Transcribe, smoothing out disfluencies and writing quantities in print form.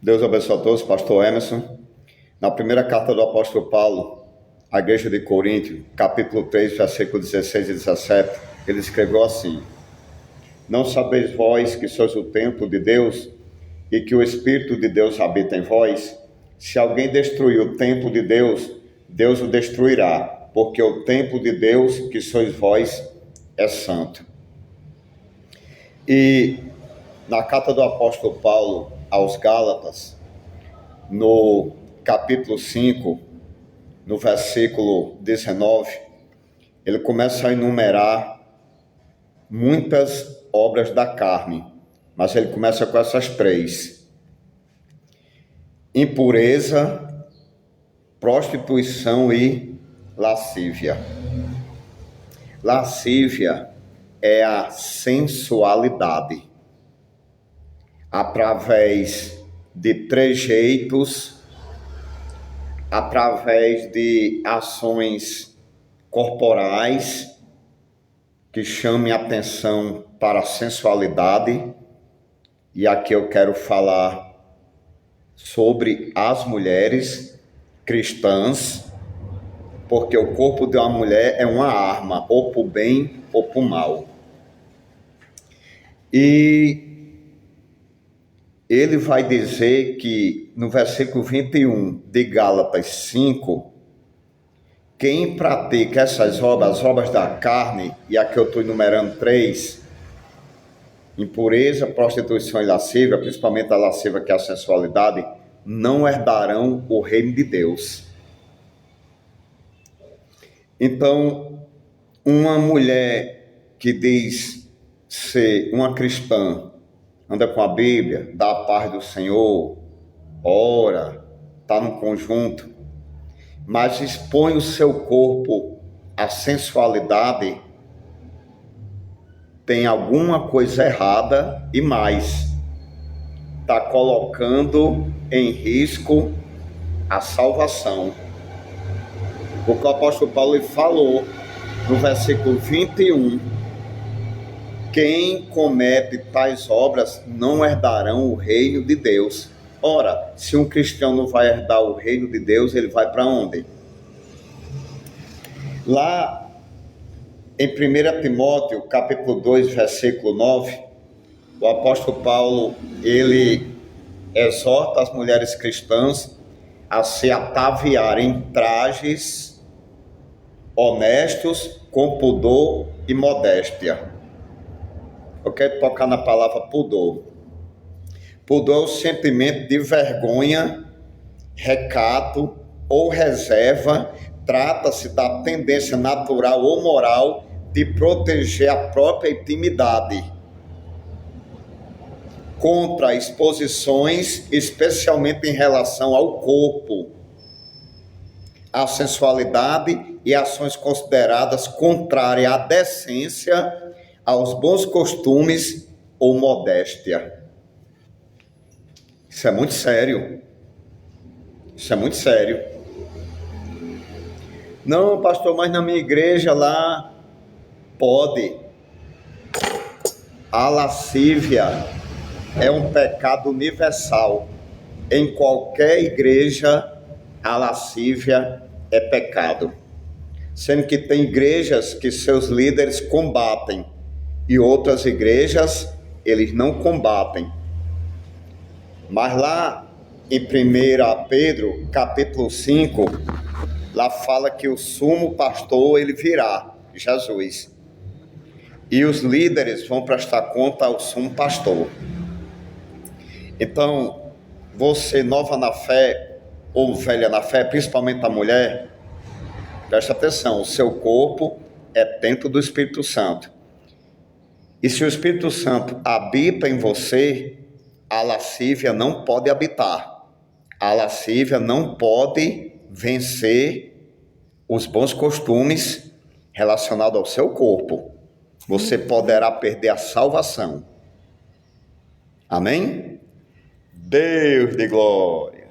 Deus abençoe a todos, pastor Emerson. Na primeira carta do apóstolo Paulo, à igreja de Corinto, capítulo 3, versículo 16 e 17, ele escreveu assim: Não sabeis vós que sois o templo de Deus e que o Espírito de Deus habita em vós? Se alguém destruir o templo de Deus, Deus o destruirá, porque o templo de Deus, que sois vós, é santo. E na carta do apóstolo Paulo aos Gálatas, no capítulo 5, no versículo 19, ele começa a enumerar muitas obras da carne, mas ele começa com essas três: impureza, prostituição e lascívia. Lascívia é a sensualidade, através de trejeitos, através de ações corporais que chamem atenção para a sensualidade. E aqui eu quero falar sobre as mulheres cristãs, porque o corpo de uma mulher é uma arma, ou para o bem ou para o mal. E ele vai dizer que no versículo 21 de Gálatas 5, quem pratica essas obras, as obras da carne, e aqui eu estou enumerando três: impureza, prostituição e lascívia, principalmente a lascívia, que é a sensualidade, não herdarão o reino de Deus. Então, uma mulher que diz ser uma cristã, anda com a Bíblia, dá a paz do Senhor, ora, está no conjunto, mas expõe o seu corpo à sensualidade, tem alguma coisa errada e mais, está colocando em risco a salvação. Porque o apóstolo Paulo falou no versículo 21, quem comete tais obras não herdarão o reino de Deus. Ora, se um cristão não vai herdar o reino de Deus, ele vai para onde? Lá em 1 Timóteo, capítulo 2, versículo 9, o apóstolo Paulo, ele exorta as mulheres cristãs a se ataviarem trajes honestos, com pudor e modéstia. Eu quero tocar na palavra pudor. Pudor é o sentimento de vergonha, recato ou reserva. Trata-se da tendência natural ou moral de proteger a própria intimidade contra exposições, especialmente em relação ao corpo, à sensualidade e ações consideradas contrárias à decência, aos bons costumes ou modéstia. Isso é muito sério. Isso é muito sério. Não, pastor, mas na minha igreja lá pode. A lascívia é um pecado universal. Em qualquer igreja, a lascívia é pecado. Sendo que tem igrejas que seus líderes combatem e outras igrejas eles não combatem. Mas lá em 1 Pedro, capítulo 5, lá fala que o sumo pastor ele virá, Jesus. E os líderes vão prestar conta ao sumo pastor. Então, você nova na fé ou velha na fé, principalmente a mulher, preste atenção, o seu corpo é templo do Espírito Santo. E se o Espírito Santo habita em você, a lascívia não pode habitar. A lascívia não pode vencer os bons costumes relacionados ao seu corpo. Você poderá perder a salvação. Amém? Deus de glória.